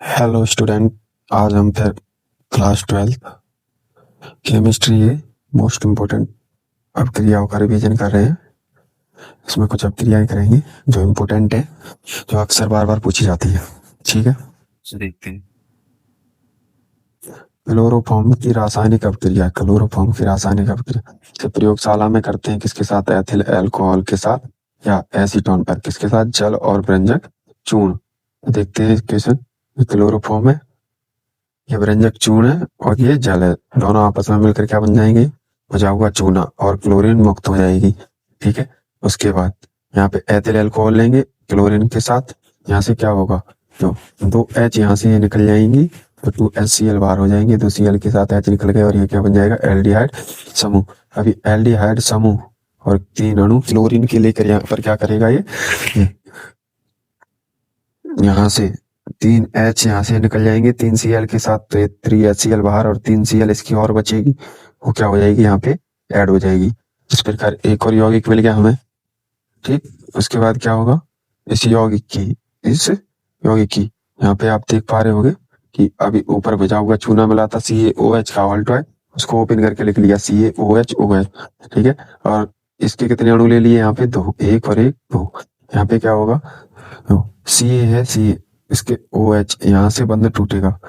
Hello student. आज हम फिर क्लास 12 केमिस्ट्री है मोस्ट इम्पोर्टेंट अपक्रियाओं का रिवीजन कर रहे हैं। इसमें कुछ अपक्रियाएं करेंगे जो इम्पोर्टेंट है, जो अक्सर बार बार पूछी जाती है। ठीक है, देखते हैं। क्लोरोफॉर्म की रासायनिक अपक्रिया। क्लोरोफॉर्म की रासायनिक अपक्रिया से प्रयोगशाला में करते हैं किसके साथ? एथिल अल्कोहल के साथ या एसीटोन पर किसके साथ? जल और व्यंजक चूर्ण। देखते हैं क्वेश्चन। क्लोरोफॉर्म है, ये व्यंजक चूर्ण है और ये जल है। दोनों आपस में मिलकर क्या बन जाएंगे? बचा हुआ चूना और क्लोरीन मुक्त हो जाएगी। ठीक है, उसके बाद यहाँ पे एथिल अल्कोहल लेंगे क्लोरीन के साथ। यहाँ से क्या होगा? जो दो एच यहाँ से निकल जाएंगी तो 2HCl बाहर हो जाएंगे। तो Cl के साथ एच निकल गए और ये क्या बन जाएगा? एल्डिहाइड समूह। अभी एल्डिहाइड समूह और 3 अणु क्लोरीन के लेकर यहाँ पर क्या करेगा? ये यहाँ से 3H यहाँ से निकल जाएंगे 3Cl के साथ, तो ये 3HCl बाहर और 3Cl इसकी और बचेगी, वो क्या हो जाएगी? यहाँ पे ऐड हो जाएगी। इस प्रकार एक और यौगिक मिल गया हमें। ठीक, उसके बाद क्या होगा? इस यौगिक की यहाँ पे आप देख पा रहे होंगे कि अभी ऊपर बचा हुआ चूना मिला था CaOH का ऑल्टोइड, उसको ओपन करके लिख लिया CaOH। ठीक है, और इसके कितने अणु ले लिए? यहाँ पे 2, 1 और 1 2। यहाँ पे क्या होगा? सी ए है, सी ए, इसके ओ एच यहाँ से बंध टूटेगा,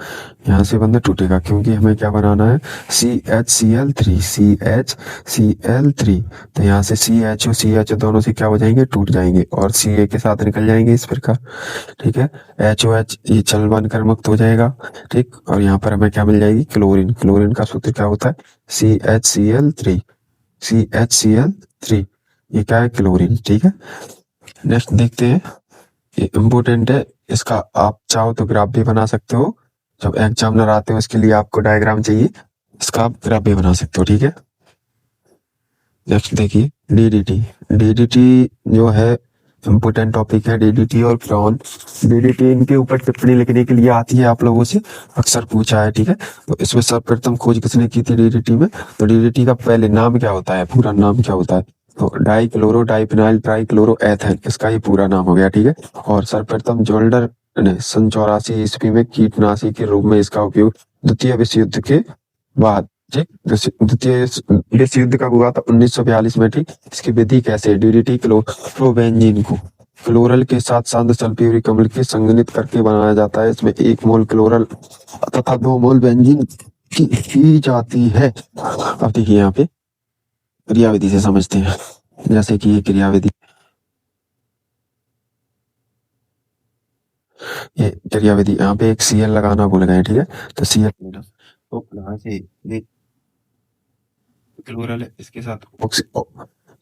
यहाँ से बंध टूटेगा क्योंकि हमें क्या बनाना है? CHCl3, CHCl3। तो यहाँ से CH दोनों से क्या हो जाएंगे? टूट जाएंगे और Ca के साथ निकल जाएंगे इस प्रकार। ठीक है, HOH ये जल बनकर मुक्त हो जाएगा। ठीक, और यहाँ पर हमें क्या मिल जाएगी? क्लोरीन। क्लोरीन का सूत्र क्या होता है? CHCl3, CHCl3। ये क्या है? क्लोरीन। ठीक है, नेक्स्ट देखते हैं। ये इम्पोर्टेंट है, इसका आप चाहो तो ग्राफ भी बना सकते हो। जब एग्जामिनर आते हो इसके लिए आपको डायग्राम चाहिए, इसका आप ग्राफ भी बना सकते हो। ठीक है, नेक्स्ट देखिए DDT। DDT जो है इम्पोर्टेंट टॉपिक है, DDT और फ्रॉन। DDT इनके ऊपर टिप्पणी लिखने के लिए आती है, आप लोगों से अक्सर पूछा है। ठीक है, तो इसमें सर्वप्रथम खोज किसने की थी DDT में? तो DDT का पहले नाम क्या होता है, पूरा नाम क्या होता है? तो डाइक्लोरो डाइफिनाइल ट्राइक्लोरो एथेन, इसका ही पूरा नाम हो गया। ठीक है, और सर्वप्रथम जोल्डर ने सन 84 ईस्वी में कीटनाशी के रूप में इसका उपयोग द्वितीय विश्व युद्ध के बाद, ठीक, द्वितीय विश्व युद्ध का हुआ था 1942 में। ठीक, इसकी विधि कैसे? DDT क्लोरोबेंजीन को क्लोरल के साथ शांत सल्फ्यूरिक अम्ल के संघनित करके बनाया जाता है। इसमें 1 मोल क्लोरल तथा 2 मोल बेंजीन की जाती है। अब देखिए यहाँ पे क्रियाविधि से समझते हैं, जैसे कि ये क्रियाविधि, ये क्रियाविधि यहाँ पे एक Cl लगाना भूल गए। ठीक है, तो Cl तो यहाँ से ये क्लोरल है, इसके साथ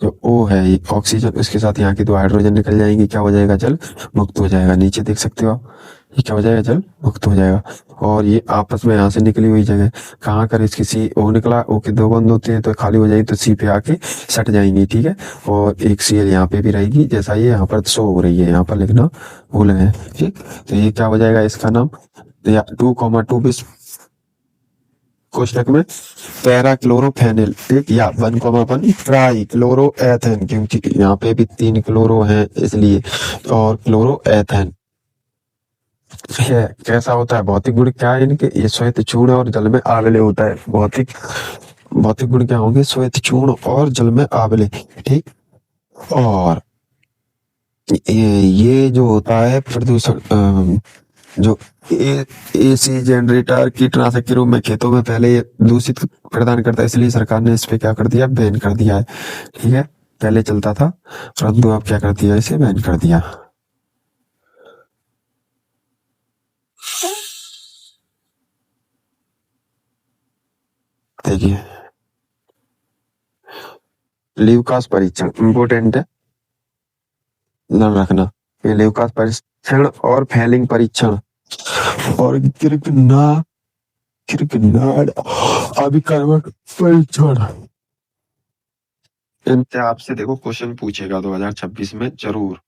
जो O है ये ऑक्सीजन, इसके साथ यहाँ की 2 हाइड्रोजन निकल जाएंगी, क्या हो जाएगा? जल मुक्त हो जाएगा। नीचे देख सकते हो आप, ये क्या हो जाएगा? जल मुक्त हो जाएगा। और ये आपस में यहाँ से निकली हुई जगह कहाँ कर, इसकी O निकला, O के 2 बंद होते हैं तो खाली हो जाएगी, तो C पे आके सट जाएंगी। ठीक है, और एक Cl यहाँ पे भी रहेगी, जैसा ये यहाँ पर शो हो रही है, यहाँ पर लिखना भूल गए। ठीक, तो ये क्या हो जाएगा? इसका नाम 2,2 कोष्टक में पैरा क्लोरोफेनिल। ठीक, या 1,1 ट्राई क्लोरो एथेन, क्योंकि यहाँ पे भी 3 क्लोरो हैं इसलिए, और क्लोरो एथेन। कैसा होता है? भौतिक गुण क्या है इनके? ये श्वेत चूर्ण और जल में आविले होता है। भौतिक भौतिक गुण क्या होंगे? श्वेत चूर्ण और जल में आविले। ठीक, और ये जो होता है प्रदूषण, जो AC जनरेटर कीटनाशक के रूप में खेतों में पहले ये दूषित प्रदान करता है, इसलिए सरकार ने इस पे क्या कर दिया? बैन कर दिया है। ठीक है, पहले चलता था परंतु अब क्या कर दिया? इसे बैन कर दिया। देखिए ल्यूकास परीक्षण इम्पोर्टेंट है, ध्यान रखना। ये ल्यूकास परीक्षण और फेलिंग परीक्षण और किरकनाड अभिकर्मक परीक्षण, इनसे आपसे देखो क्वेश्चन पूछेगा 2026 में जरूर,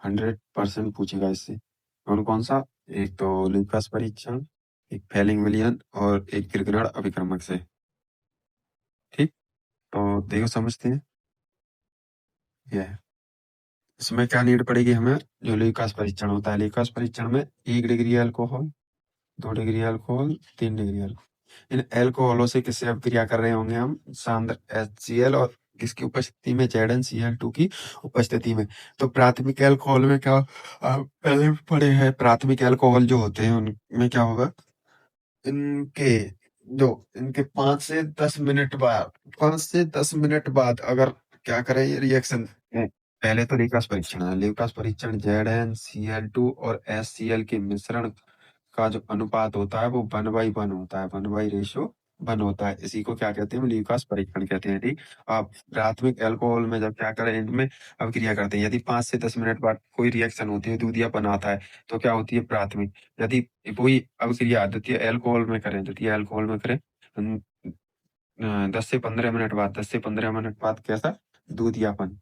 100% पूछेगा इससे। कौन कौन सा? एक तो ल्यूकास परीक्षण, एक फेलिंग विलियन और एक किरकनाड अभिकर्मक से। ठीक, तो देखो समझते हैं। यह इसमें क्या नीड पड़ेगी हमें? जो ल्यूकास परीक्षण होता है, ल्यूकास परीक्षण में 1 degree alcohol 2 degree alcohol, 3 degree alcohol. इन अल्कोहलों से किससे अभिक्रिया कर रहे होंगे हम? सांद्र HCl और किसकी उपस्थिति में? ZnCl2 की उपस्थिति में। तो प्राथमिक अल्कोहल में क्या, आप पहले भी पढ़े हैं, प्राथमिक अल्कोहल जो होते हैं उनमें क्या होगा, इनके जो इनके 5 से 10 मिनट बाद अगर क्या करे ये रिएक्शन, पहले तो ल्यूकास परीक्षण है। ल्यूकास परीक्षण ZnCl2 और HCl के मिश्रण का जो अनुपात होता है वो 1/1 होता है, 1/1 होता है। इसी को क्या कहते हैं? ल्यूकास परीक्षण कहते हैं। ठीक। आप प्राथमिक अल्कोहल में जब क्या करें, इनमें अभिक्रिया करते हैं, यदि 5 से 10 मिनट बाद कोई रिएक्शन होती है, दूधियापन आता है, तो क्या होती है? प्राथमिक। यदि कोई अभिक्रिया द्वितीय अल्कोहल में करें, 10 से 15 मिनट बाद कैसा? दूधियापन,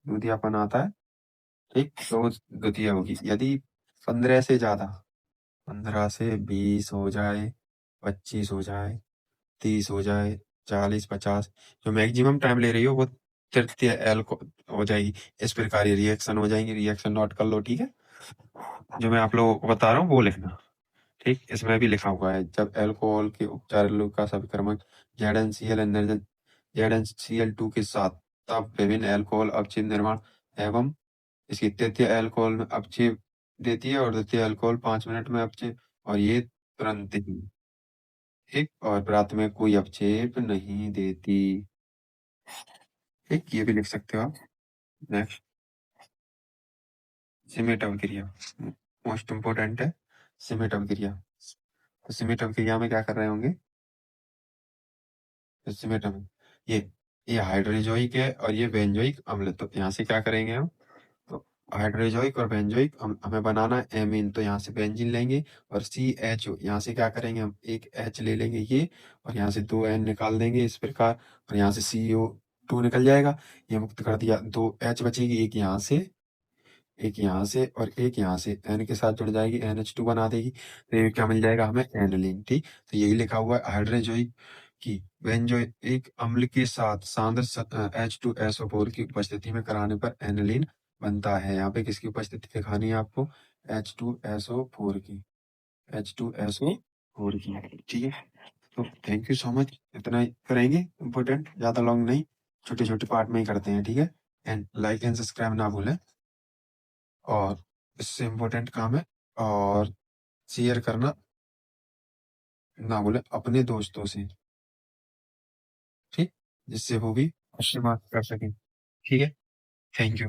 दूधियापन आता है। ठीक। तो द्वितीय होगी। यदि 15 से ज्यादा, 15 से 20 हो जाए, 25 हो जाए, 30 हो जाए, 40, 50, जो मैक्सिमम टाइम ले रही हो वो तृतीय एल्को हो जाएगी। इस प्रकार ये रिएक्शन हो जाएंगे। रिएक्शन नोट कर लो। ठीक है, जो मैं आप लोगों को बता रहा हूँ वो लिखना। ठीक। इसमें भी लिखा हुआ है, जब अल्कोहल के उपचार का समीकरण ZnCl2 के साथ, तब विभिन्न अल्कोहल अपचिह्न निर्माण एवं इसकी तृतीय अल्कोहल में अपक्षेप देती है और द्वितीय अल्कोहल 5 मिनट में अपक्षेप, और ये तुरंत ही। ठीक। और प्रांत में कोई अपक्षेप नहीं देती। ठीक। ये भी लिख सकते हो आप। नेक्स्ट, सिमेट अभिक्रिया मोस्ट इंपोर्टेंट है। सिमेट अभिक्रिया, तो सिमेट अभिक्रिया में क्या कर रहे होंगे? तो सिमेट अम्ल, ये हाइड्रोजोइक है और ये बेंजोइक अम्ल। तो यहाँ से क्या करेंगे हम? तो हाइड्रोजोइक और बेंजोइक हमें बनाना है एमीन, तो यहाँ से बेंजीन लेंगे और CHO, यहाँ से क्या करेंगे हम? एक H ले लेंगे ये, और यहाँ से 2 N निकाल देंगे इस प्रकार, और यहाँ से CO2 निकल जाएगा। ये मुक्त कर दिया, 2 H बचेगी, एक यहाँ से, एक यहाँ से और एक यहाँ से, N के साथ जुड़ जाएगी, NH2 बना देगी। तो ये क्या मिल जाएगा हमें? एनिलीन। ठीक। तो यही लिखा हुआ है, हाइड्रोजोइक की बेंजोइक अम्ल के साथ सांद्र H2SO4 की उपस्थिति में कराने पर एनिलीन बनता है। यहाँ पे किसकी उपस्थिति दिखानी है आपको? H2SO4 की, H2SO4 की। ठीक है। तो थैंक यू सो मच। इतना ही करेंगे, इम्पोर्टेंट, ज्यादा लॉन्ग नहीं, छोटे छोटे पार्ट में ही करते हैं। ठीक है। एंड लाइक एंड सब्सक्राइब ना भूलें, और इससे इम्पोर्टेंट काम है, और शेयर करना ना भूलें अपने दोस्तों से। ठीक। जिससे वो भी अच्छी बात कर सकें। ठीक है। Thank you.